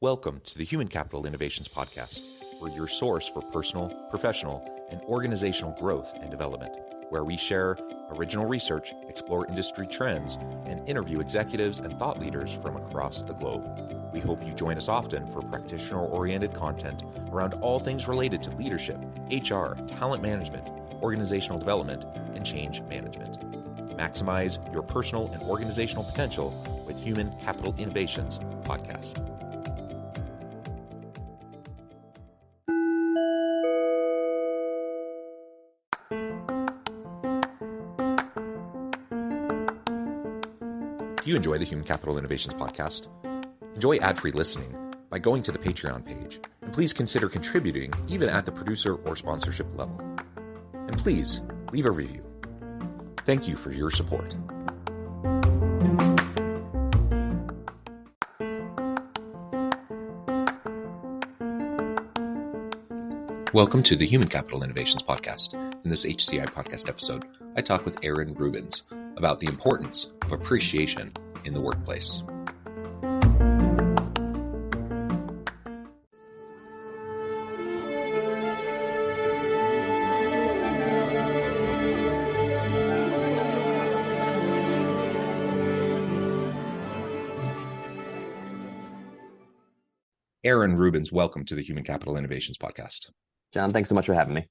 Welcome to the Human Capital Innovations Podcast. We're your source for personal, professional, and organizational growth and development, where we share original research, explore industry trends, and interview executives and thought leaders from across the globe. We hope you join us often for practitioner-oriented content around all things related to leadership, HR, talent management, organizational development, and change management. Maximize your personal and organizational potential with Human Capital Innovations Podcast. If you enjoy the Human Capital Innovations Podcast, enjoy ad-free listening by going to the Patreon page, and please consider contributing even at the producer or sponsorship level. And please leave a review. Thank you for your support. Welcome to the Human Capital Innovations Podcast. In this HCI Podcast episode, I talk with Aaron Rubens about the importance of appreciation in the workplace. Aaron Rubens, welcome to the Human Capital Innovations Podcast. John, thanks so much for having me.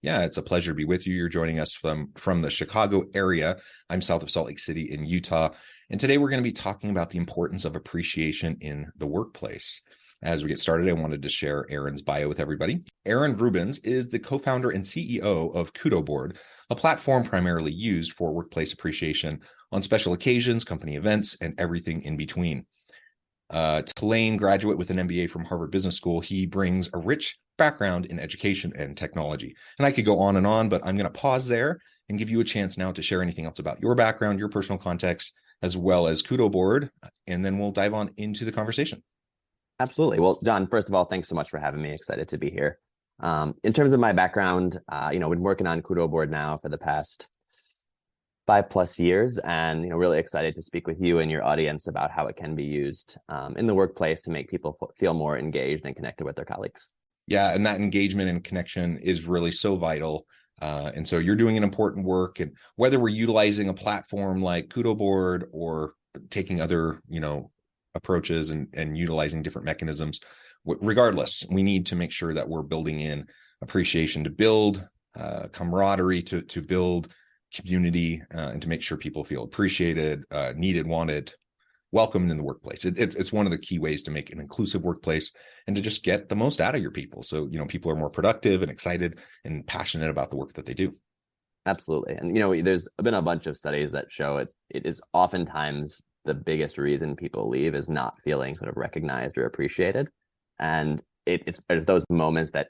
Yeah, it's a pleasure to be with you. You're joining us from the Chicago area. I'm south of Salt Lake City in Utah. And today we're going to be talking about the importance of appreciation in the workplace. As we get started, I wanted to share Aaron's bio with everybody. Aaron Rubens is the co-founder and CEO of Kudoboard, a platform primarily used for workplace appreciation on special occasions, company events, and everything in between. Tulane graduate with an MBA from Harvard Business School, he brings a rich background in education and technology. And I could go on, but I'm going to pause there and give you a chance now to share anything else about your background, your personal context, as well as Kudoboard, and then we'll dive on into the conversation. Absolutely. Well, John, first of all, thanks so much for having me. Excited to be here. In terms of my background, been working on Kudoboard now for the past 5+ years, and really excited to speak with you and your audience about how it can be used in the workplace to make people feel more engaged and connected with their colleagues. Yeah, and that engagement and connection is really so vital. And so you're doing an important work, and whether we're utilizing a platform like Kudoboard or taking other, approaches and utilizing different mechanisms, regardless, we need to make sure that we're building in appreciation to build camaraderie, to build community, and to make sure people feel appreciated, needed, wanted, welcomed in the workplace. It's one of the key ways to make an inclusive workplace and to just get the most out of your people. So, people are more productive and excited and passionate about the work that they do. Absolutely. And, there's been a bunch of studies that show it is oftentimes the biggest reason people leave is not feeling sort of recognized or appreciated. And it's those moments that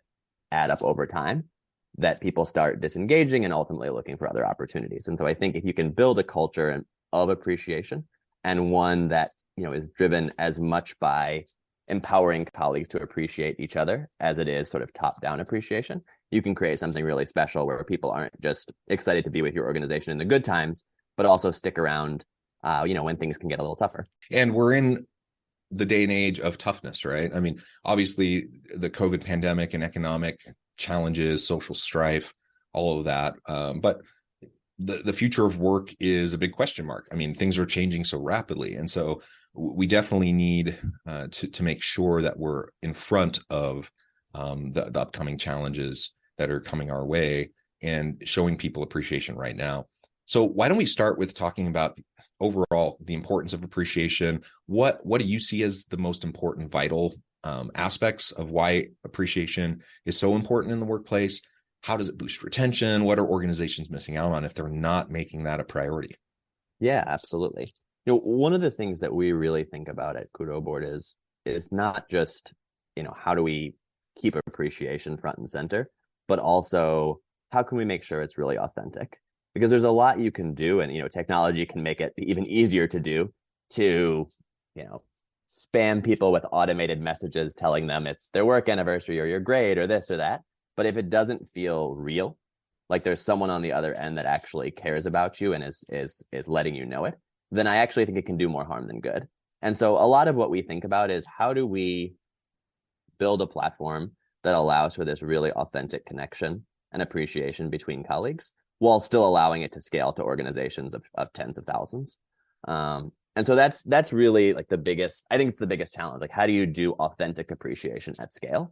add up over time that people start disengaging and ultimately looking for other opportunities. And so I think if you can build a culture of appreciation, and one that is driven as much by empowering colleagues to appreciate each other as it is sort of top-down appreciation, you can create something really special where people aren't just excited to be with your organization in the good times, but also stick around, when things can get a little tougher. And we're in the day and age of toughness, right? I mean, obviously the COVID pandemic and economic challenges, social strife, all of that, but the future of work is a big question mark. I mean, things are changing so rapidly. And so we definitely need to make sure that we're in front of the upcoming challenges that are coming our way and showing people appreciation right now. So why don't we start with talking about overall the importance of appreciation? What do you see as the most important vital aspects of why appreciation is so important in the workplace? How does it boost retention? What are organizations missing out on if they're not making that a priority? Yeah, absolutely. One of the things that we really think about at Kudoboard is not just, how do we keep appreciation front and center, but also how can we make sure it's really authentic? Because there's a lot you can do, and, technology can make it even easier to do to, spam people with automated messages telling them it's their work anniversary or your grade or this or that. But if it doesn't feel real, like there's someone on the other end that actually cares about you and is letting you know it, then I actually think it can do more harm than good. And so a lot of what we think about is how do we build a platform that allows for this really authentic connection and appreciation between colleagues while still allowing it to scale to organizations of tens of thousands. And so that's really like the biggest, I think it's the biggest challenge. Like, how do you do authentic appreciation at scale?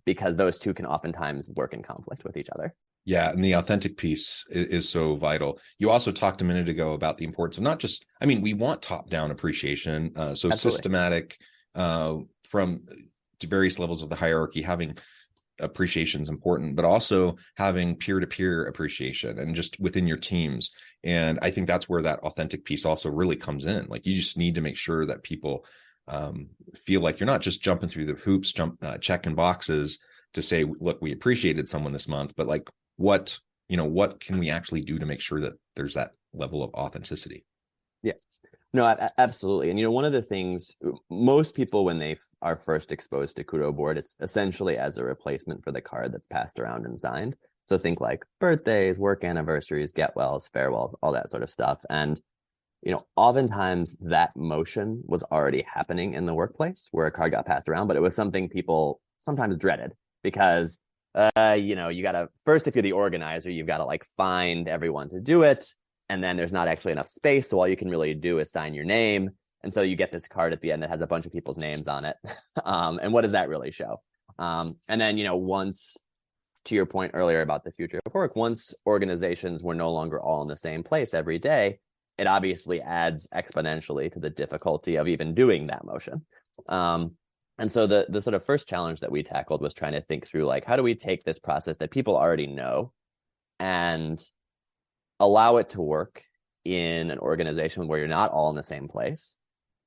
Because those two can oftentimes work in conflict with each other. Yeah, and the authentic piece is so vital. You also talked a minute ago about the importance of not just, I mean, we want top-down appreciation, so Absolutely. Systematic from to various levels of the hierarchy, having appreciation is important, but also having peer-to-peer appreciation and just within your teams. And I think that's where that authentic piece also really comes in. Like, you just need to make sure that people feel like you're not just jumping through the hoops, checking boxes to say, look, we appreciated someone this month, but like, what can we actually do to make sure that there's that level of authenticity? Yeah, no, absolutely. And, one of the things most people, when they are first exposed to Kudoboard, it's essentially as a replacement for the card that's passed around and signed. So think like birthdays, work anniversaries, get wells, farewells, all that sort of stuff. And, oftentimes that motion was already happening in the workplace where a card got passed around, but it was something people sometimes dreaded because you gotta first, if you're the organizer, you've got to like find everyone to do it, and then there's not actually enough space, so all you can really do is sign your name, and so you get this card at the end that has a bunch of people's names on it. And what does that really show? And then once, to your point earlier about the future of work, once organizations were no longer all in the same place every day, it obviously adds exponentially to the difficulty of even doing that motion. And so the sort of first challenge that we tackled was trying to think through, like, how do we take this process that people already know and allow it to work in an organization where you're not all in the same place,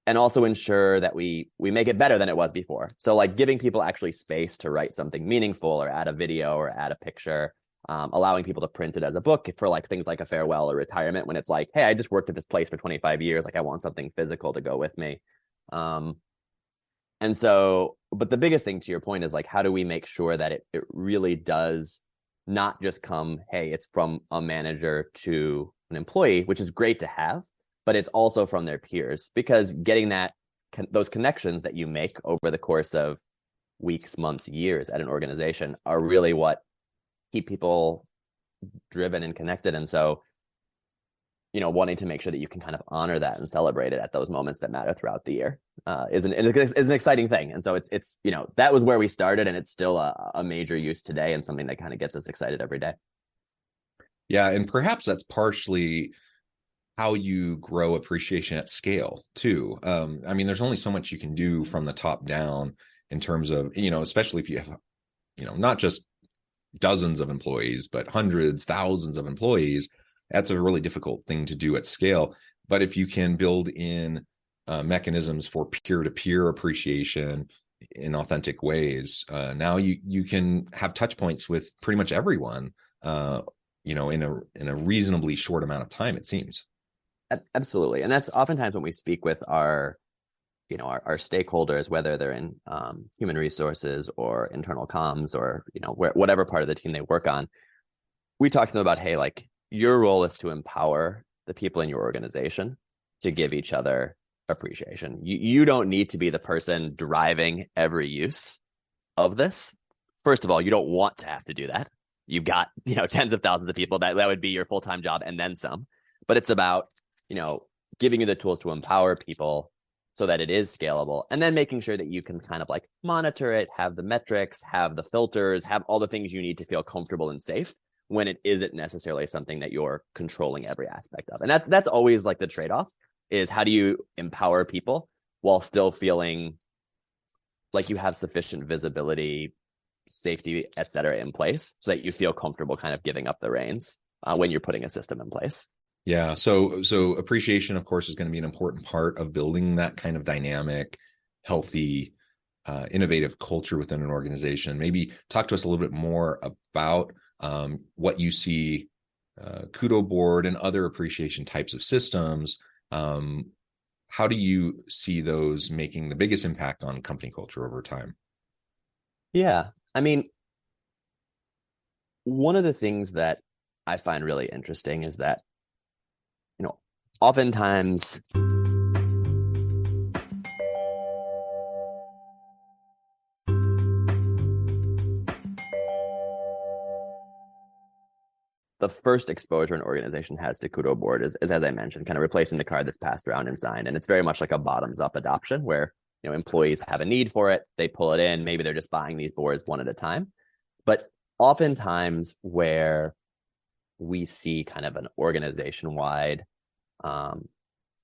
and also ensure that we make it better than it was before. So like giving people actually space to write something meaningful or add a video or add a picture, allowing people to print it as a book for like things like a farewell or retirement, when it's like, hey, I just worked at this place for 25 years. Like, I want something physical to go with me. And so, but the biggest thing, to your point, is like, how do we make sure that it really does not just come, hey, it's from a manager to an employee, which is great to have, but it's also from their peers, because getting those connections that you make over the course of weeks, months, years at an organization are really what keep people driven and connected. And so, wanting to make sure that you can kind of honor that and celebrate it at those moments that matter throughout the year is an exciting thing. And so it's that was where we started, and it's still a major use today, and something that kind of gets us excited every day. Yeah, and perhaps that's partially how you grow appreciation at scale too. I mean, there's only so much you can do from the top down in terms of, especially if you have, not just dozens of employees, but hundreds, thousands of employees. That's a really difficult thing to do at scale. But if you can build in mechanisms for peer-to-peer appreciation in authentic ways, now you can have touch points with pretty much everyone, in a reasonably short amount of time, it seems. Absolutely. And that's oftentimes when we speak with our stakeholders, whether they're in human resources or internal comms or, whatever part of the team they work on, we talk to them about, hey, like, your role is to empower the people in your organization to give each other appreciation. You don't need to be the person driving every use of this. First of all, you don't want to have to do that. You've got, tens of thousands of people that would be your full-time job and then some. But it's about, giving you the tools to empower people so that it is scalable, and then making sure that you can kind of like monitor it, have the metrics, have the filters, have all the things you need to feel comfortable and safe when it isn't necessarily something that you're controlling every aspect of. And that's always like the trade-off, is how do you empower people while still feeling like you have sufficient visibility, safety, et cetera, in place so that you feel comfortable kind of giving up the reins when you're putting a system in place. Yeah. So appreciation, of course, is going to be an important part of building that kind of dynamic, healthy, innovative culture within an organization. Maybe talk to us a little bit more about what you see Kudoboard and other appreciation types of systems. How do you see those making the biggest impact on company culture over time? Yeah. I mean, one of the things that I find really interesting is that, oftentimes the first exposure an organization has to Kudoboard is, as I mentioned, kind of replacing the card that's passed around and signed. And it's very much like a bottoms up adoption where, employees have a need for it. They pull it in. Maybe they're just buying these boards one at a time. But oftentimes where we see kind of an organization-wide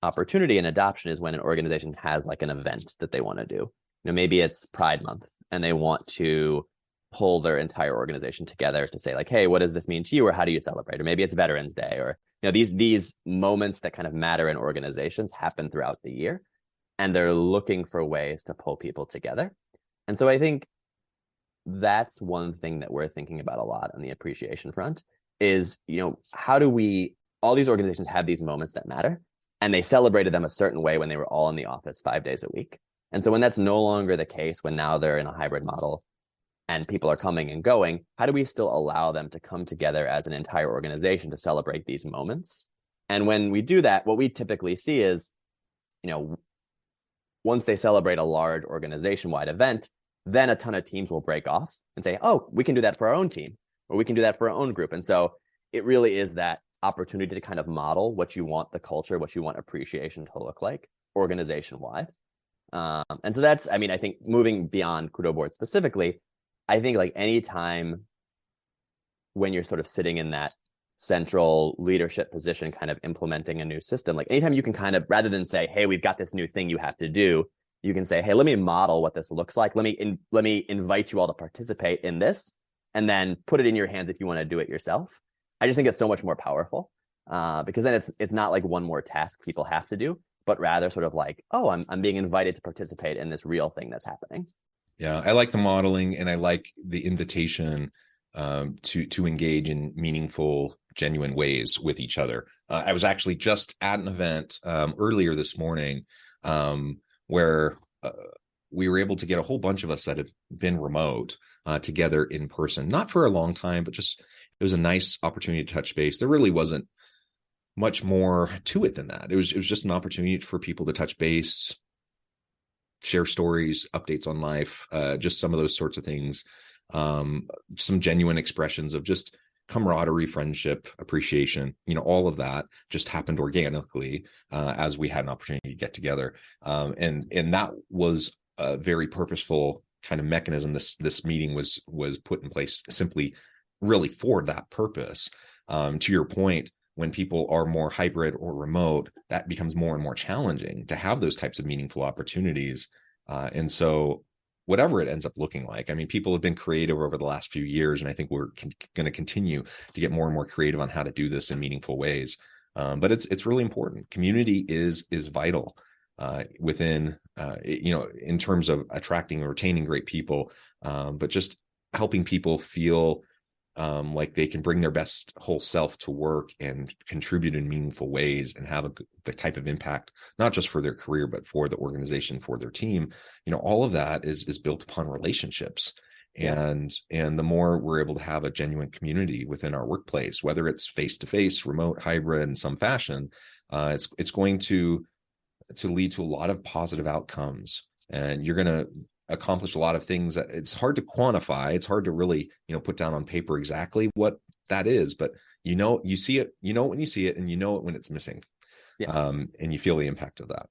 opportunity and adoption is when an organization has like an event that they want to do. Maybe it's Pride Month and they want to pull their entire organization together to say like, hey, what does this mean to you? Or how do you celebrate? Or maybe it's Veterans Day, or, these moments that kind of matter in organizations happen throughout the year, and they're looking for ways to pull people together. And so I think that's one thing that we're thinking about a lot on the appreciation front is, how do all these organizations have these moments that matter, and they celebrated them a certain way when they were all in the office 5 days a week. And so when that's no longer the case, when now they're in a hybrid model and people are coming and going, how do we still allow them to come together as an entire organization to celebrate these moments? And when we do that, what we typically see is, once they celebrate a large organization-wide event, then a ton of teams will break off and say, oh, we can do that for our own team, or we can do that for our own group. And so it really is that opportunity to kind of model what you want the culture, what you want appreciation to look like organization-wide. And so that's, I think moving beyond Kudoboard specifically, I think like anytime when you're sort of sitting in that central leadership position, kind of implementing a new system, like anytime you can kind of, rather than say, hey, we've got this new thing you have to do, you can say, hey, let me model what this looks like. Let me invite you all to participate in this, and then put it in your hands if you want to do it yourself. I just think it's so much more powerful because then it's not like one more task people have to do, but rather sort of like, oh, I'm being invited to participate in this real thing that's happening. Yeah, I like the modeling, and I like the invitation to engage in meaningful, genuine ways with each other. I was actually just at an event earlier this morning where we were able to get a whole bunch of us that had been remote together in person, not for a long time, but just it was a nice opportunity to touch base. There really wasn't much more to it than that. It was just an opportunity for people to touch base, share stories, updates on life, just some of those sorts of things. Some genuine expressions of just camaraderie, friendship, appreciation, all of that just happened organically as we had an opportunity to get together. And that was a very purposeful kind of mechanism. This meeting was put in place simply really for that purpose. To your point, when people are more hybrid or remote, that becomes more and more challenging to have those types of meaningful opportunities. And so whatever it ends up looking like, people have been creative over the last few years, and I think we're going to continue to get more and more creative on how to do this in meaningful ways. But it's really important. Community is vital within, in terms of attracting and retaining great people, but just helping people feel like they can bring their best whole self to work and contribute in meaningful ways and have the type of impact, not just for their career, but for the organization, for their team. All of that is built upon relationships. And the more we're able to have a genuine community within our workplace, whether it's face-to-face, remote, hybrid in some fashion, it's going to lead to a lot of positive outcomes. And you're going to accomplish a lot of things that it's hard to quantify. It's hard to really, put down on paper exactly what that is, but you see it, when you see it, and it when it's missing. Yeah. And you feel the impact of that.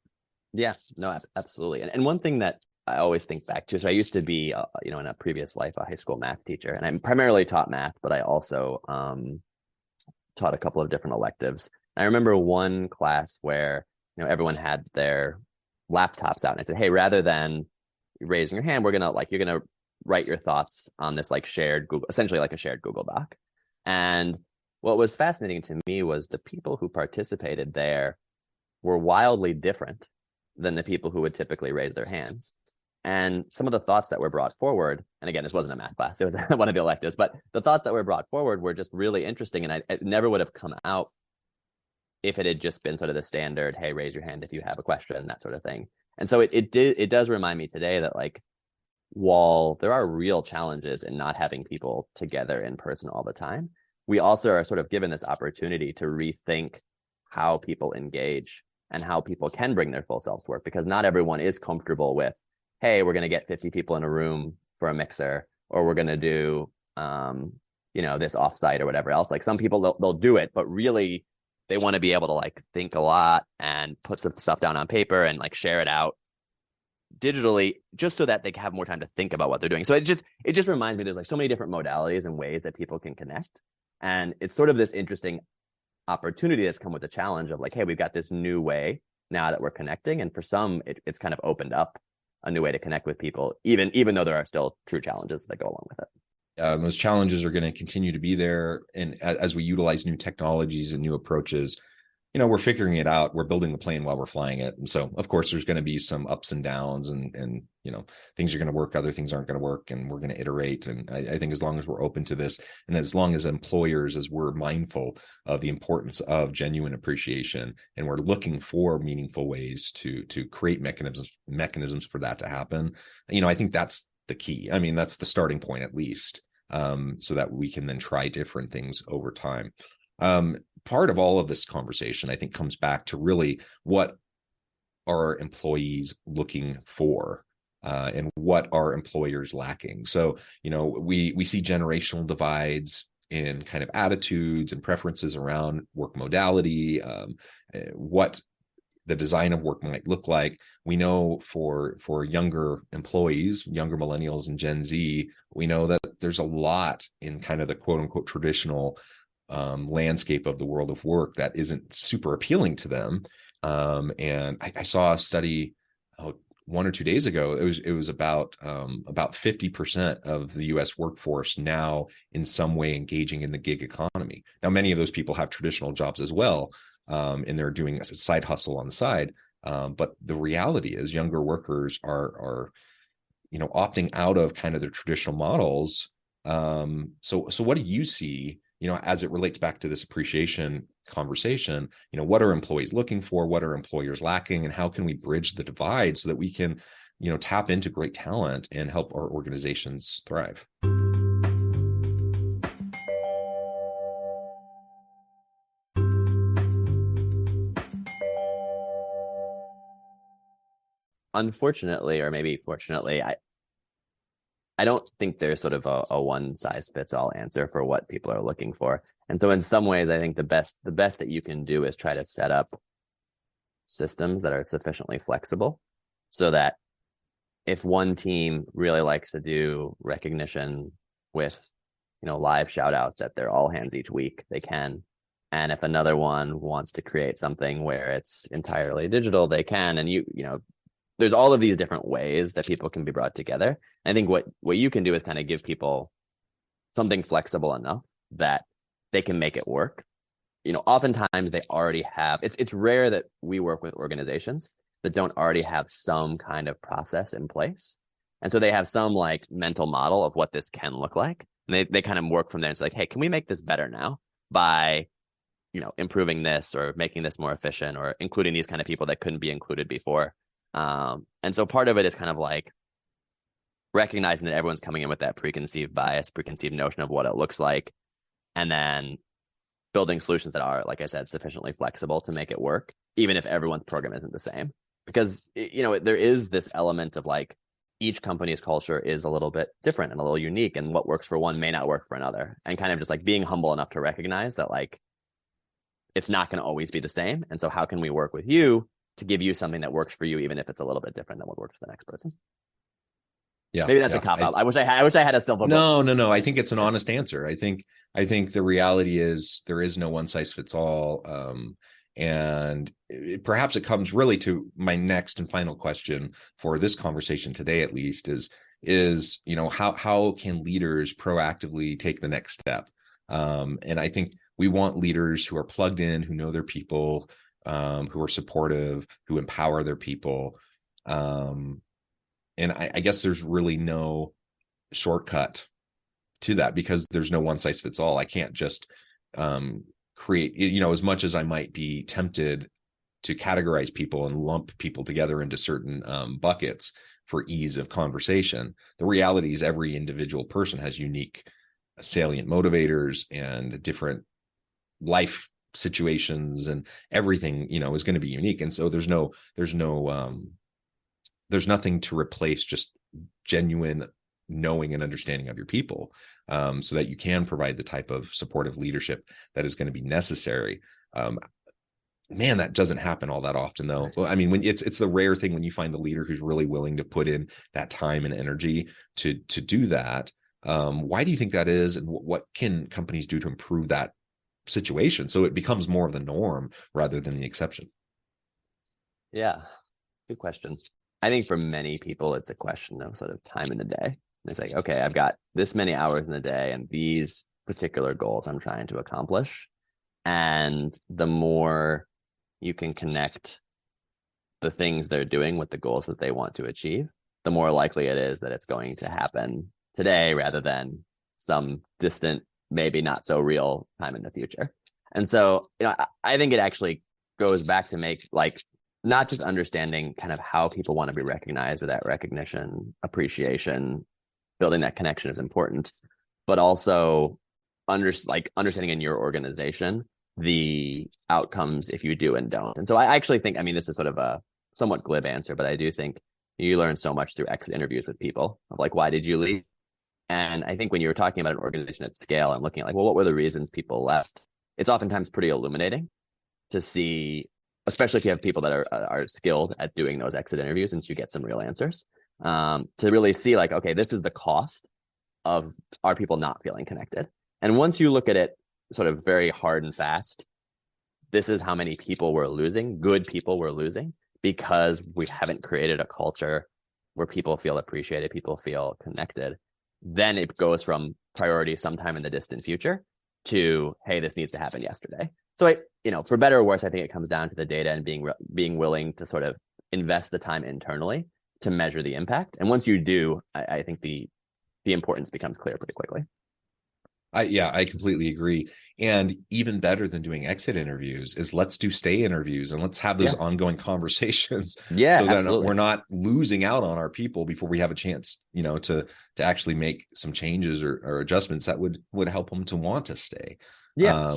Yeah, no, absolutely. And one thing that I always think back to, so I used to be, in a previous life, a high school math teacher, and I primarily taught math, but I also taught a couple of different electives. I remember one class where, everyone had their laptops out, and I said, hey, rather than raising your hand, you're gonna write your thoughts on this shared Google, essentially like a shared Google Doc. And what was fascinating to me was the people who participated there were wildly different than the people who would typically raise their hands. And some of the thoughts that were brought forward, and again, this wasn't a math class, it was one of the electives, but the thoughts that were brought forward were just really interesting. And it never would have come out if it had just been sort of the standard, hey, raise your hand if you have a question, that sort of thing. And so it does remind me today that while there are real challenges in not having people together in person all the time, we also are sort of given this opportunity to rethink how people engage and how people can bring their full selves to work, because not everyone is comfortable with, hey, we're going to get 50 people in a room for a mixer, or we're going to do this offsite or whatever else. Like some people, they'll do it, but really they want to be able to like think a lot and put some stuff down on paper and like share it out digitally, just so that they have more time to think about what they're doing. So it just reminds me there's like so many different modalities and ways that people can connect. And it's sort of this interesting opportunity that's come with the challenge of like, hey, we've got this new way now that we're connecting. And for some, it's kind of opened up a new way to connect with people, even though there are still true challenges that go along with it. Those challenges are going to continue to be there. And as we utilize new technologies and new approaches, we're figuring it out. We're building the plane while we're flying it. And so, of course, there's going to be some ups and downs and things are going to work, other things aren't going to work, and we're going to iterate. And I think as long as we're open to this, and as long as employers, as we're mindful of the importance of genuine appreciation, and we're looking for meaningful ways to create mechanisms for that to happen, I think that's the key. I mean, that's the starting point, at least, so that we can then try different things over time. Part of all of this conversation, I think, comes back to really what are employees looking for, and what are employers lacking. So, we see generational divides in kind of attitudes and preferences around work modality, what the design of work might look like. We know for younger employees, younger millennials and Gen Z, we know that there's a lot in kind of the quote unquote traditional landscape of the world of work that isn't super appealing to them. And I saw a study 1 or 2 days ago. It was about 50% of the U.S. workforce now in some way engaging in the gig economy. Now, many of those people have traditional jobs as well, and they're doing a side hustle on the side. But the reality is, younger workers are opting out of kind of their traditional models. So what do you see, as it relates back to this appreciation conversation? What are employees looking for? What are employers lacking? And how can we bridge the divide so that we can, tap into great talent and help our organizations thrive? Unfortunately, or maybe fortunately, I don't think there's sort of a one size fits all answer for what people are looking for. And so in some ways, I think the best that you can do is try to set up systems that are sufficiently flexible so that if one team really likes to do recognition with, live shout outs at their all hands each week, they can. And if another one wants to create something where it's entirely digital, they can. And there's all of these different ways that people can be brought together. I think what you can do is kind of give people something flexible enough that they can make it work. Oftentimes they already have, it's rare that we work with organizations that don't already have some kind of process in place. And so they have some like mental model of what this can look like. And they kind of work from there. It's like, hey, can we make this better now by, improving this or making this more efficient or including these kind of people that couldn't be included before. And so part of it is kind of like recognizing that everyone's coming in with that preconceived bias, preconceived notion of what it looks like, and then building solutions that are, like I said, sufficiently flexible to make it work, even if everyone's program isn't the same. Because, there is this element of like each company's culture is a little bit different and a little unique, and what works for one may not work for another. And kind of just like being humble enough to recognize that like it's not going to always be the same. And so how can we work with you to give you something that works for you, even if it's a little bit different than what works for the next person? Yeah, maybe that's a cop out. I wish I had a silver bullet. No. I think it's an honest answer. I think the reality is there is no one size fits all. And perhaps it comes really to my next and final question for this conversation today, at least, is how can leaders proactively take the next step? And I think we want leaders who are plugged in, who know their people, who are supportive, who empower their people. And I guess there's really no shortcut to that, because there's no one size fits all. I can't just create, as much as I might be tempted to categorize people and lump people together into certain buckets for ease of conversation. The reality is every individual person has unique salient motivators and different life situations, and everything, is going to be unique. And so there's nothing to replace just genuine knowing and understanding of your people, so that you can provide the type of supportive leadership that is going to be necessary. Man, that doesn't happen all that often, though. Well, I mean, when it's the rare thing when you find the leader who's really willing to put in that time and energy to do that. Why do you think that is, and what can companies do to improve that situation so it becomes more of the norm rather than the exception? Yeah, good question. I think for many people, it's a question of sort of time in the day. It's like, okay, I've got this many hours in the day and these particular goals I'm trying to accomplish. And the more you can connect the things they're doing with the goals that they want to achieve, the more likely it is that it's going to happen today rather than some distant, maybe not so real time in the future. And so, I think it actually goes back to make like not just understanding kind of how people want to be recognized, or that recognition, appreciation, building that connection is important, but also understanding in your organization the outcomes if you do and don't. And so I actually think, this is sort of a somewhat glib answer, but I do think you learn so much through exit interviews with people of like, why did you leave? And I think when you were talking about an organization at scale and looking at like, well, what were the reasons people left? It's oftentimes pretty illuminating to see, especially if you have people that are skilled at doing those exit interviews, and so you get some real answers, to really see like, okay, this is the cost of our people not feeling connected. And once you look at it sort of very hard and fast, this is how many people we're losing, good people we're losing, because we haven't created a culture where people feel appreciated, people feel connected. Then it goes from priority sometime in the distant future to, hey, this needs to happen yesterday. So for better or worse, I think it comes down to the data and being willing to sort of invest the time internally to measure the impact. And once you do, I think the importance becomes clear pretty quickly. I completely agree. And even better than doing exit interviews is let's do stay interviews, and let's have those ongoing conversations. Yeah, so that absolutely. we're not losing out on our people before we have a chance, to actually make some changes or adjustments that would help them to want to stay. Yeah.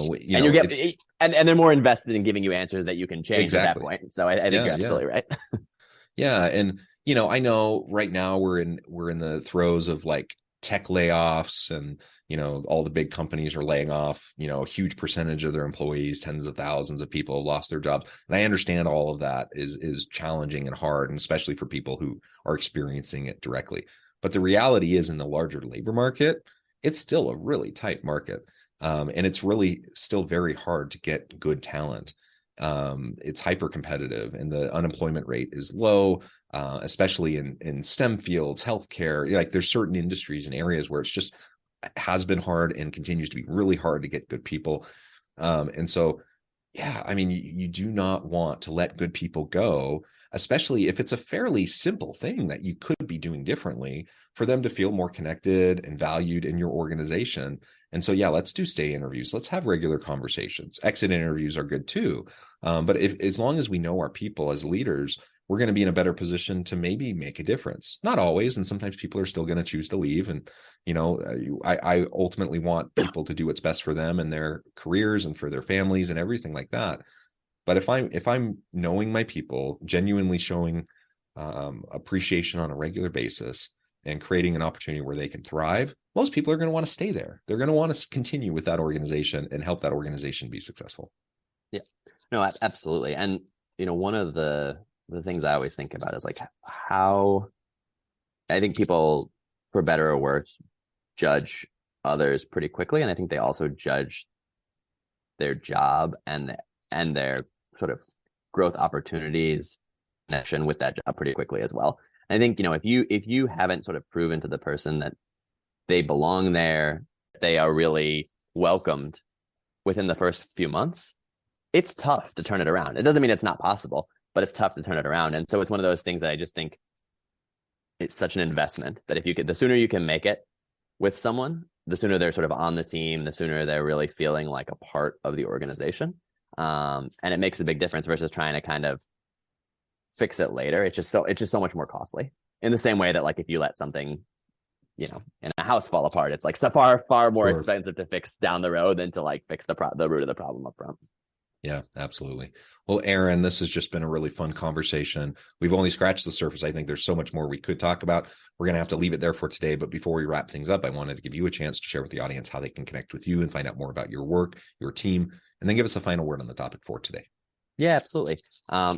And they're more invested in giving you answers that you can change at that point. So I think you're absolutely right. Yeah. And, I know right now we're in the throes of like tech layoffs, and all the big companies are laying off a huge percentage of their employees. Tens of thousands of people have lost their jobs, and I understand all of that is challenging and hard, and especially for people who are experiencing it directly. But the reality is, in the larger labor market, it's still a really tight market, and it's really still very hard to get good talent. It's hyper competitive, and the unemployment rate is low, especially in STEM fields, healthcare. Like there's certain industries and areas where it's just has been hard and continues to be really hard to get good people. And so, you do not want to let good people go, especially if it's a fairly simple thing that you could be doing differently for them to feel more connected and valued in your organization. And so, let's do stay interviews. Let's have regular conversations. Exit interviews are good too. But as long as we know our people as leaders, we're going to be in a better position to maybe make a difference. Not always. And sometimes people are still going to choose to leave. And, I ultimately want people to do what's best for them and their careers and for their families and everything like that. But if I'm knowing my people, genuinely showing appreciation on a regular basis and creating an opportunity where they can thrive, most people are going to want to stay there. They're going to want to continue with that organization and help that organization be successful. Yeah, no, absolutely. And, one of the things I always think about is like how I think people, for better or worse, judge others pretty quickly. And I think they also judge their job and their sort of growth opportunities connection with that job pretty quickly as well. I think, if you haven't sort of proven to the person that they belong there, they are really welcomed within the first few months, it's tough to turn it around. It doesn't mean it's not possible, but it's tough to turn it around. And so it's one of those things that I just think it's such an investment that the sooner you can make it with someone, the sooner they're sort of on the team, the sooner they're really feeling like a part of the organization. And it makes a big difference versus trying to kind of fix it later. It's just so much more costly, in the same way that like if you let something, in a house fall apart, it's like so far more expensive to fix down the road than to like fix the root of the problem up front. Yeah, absolutely. Well, Aaron, this has just been a really fun conversation. We've only scratched the surface. I think there's so much more we could talk about. We're going to have to leave it there for today. But before we wrap things up, I wanted to give you a chance to share with the audience how they can connect with you and find out more about your work, your team, and then give us a final word on the topic for today. Yeah, absolutely.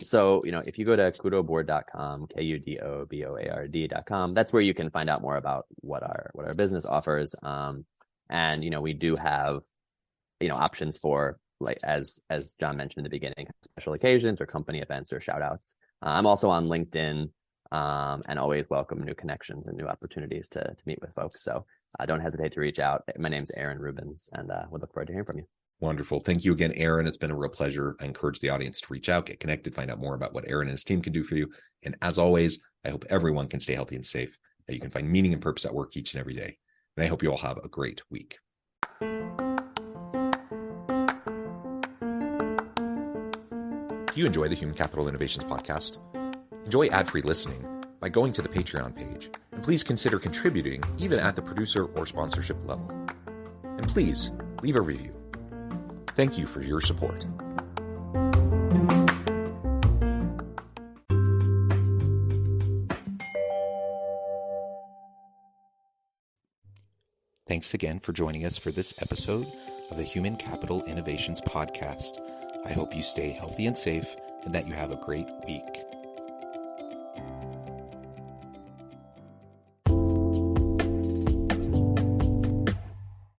So, if you go to kudoboard.com, kudoboard.com, that's where you can find out more about what our business offers. And, we do have, options for, like, as John mentioned in the beginning, special occasions or company events or shout outs. I'm also on LinkedIn, and always welcome new connections and new opportunities to meet with folks. So don't hesitate to reach out. My name's Aaron Rubens, and we'll look forward to hearing from you. Wonderful. Thank you again, Aaron. It's been a real pleasure. I encourage the audience to reach out, get connected, find out more about what Aaron and his team can do for you. And as always, I hope everyone can stay healthy and safe, that you can find meaning and purpose at work each and every day. And I hope you all have a great week. Do you enjoy the Human Capital Innovations podcast? Enjoy ad-free listening by going to the Patreon page. And please consider contributing even at the producer or sponsorship level. And please leave a review. Thank you for your support. Thanks again for joining us for this episode of the Human Capital Innovations Podcast. I hope you stay healthy and safe and that you have a great week.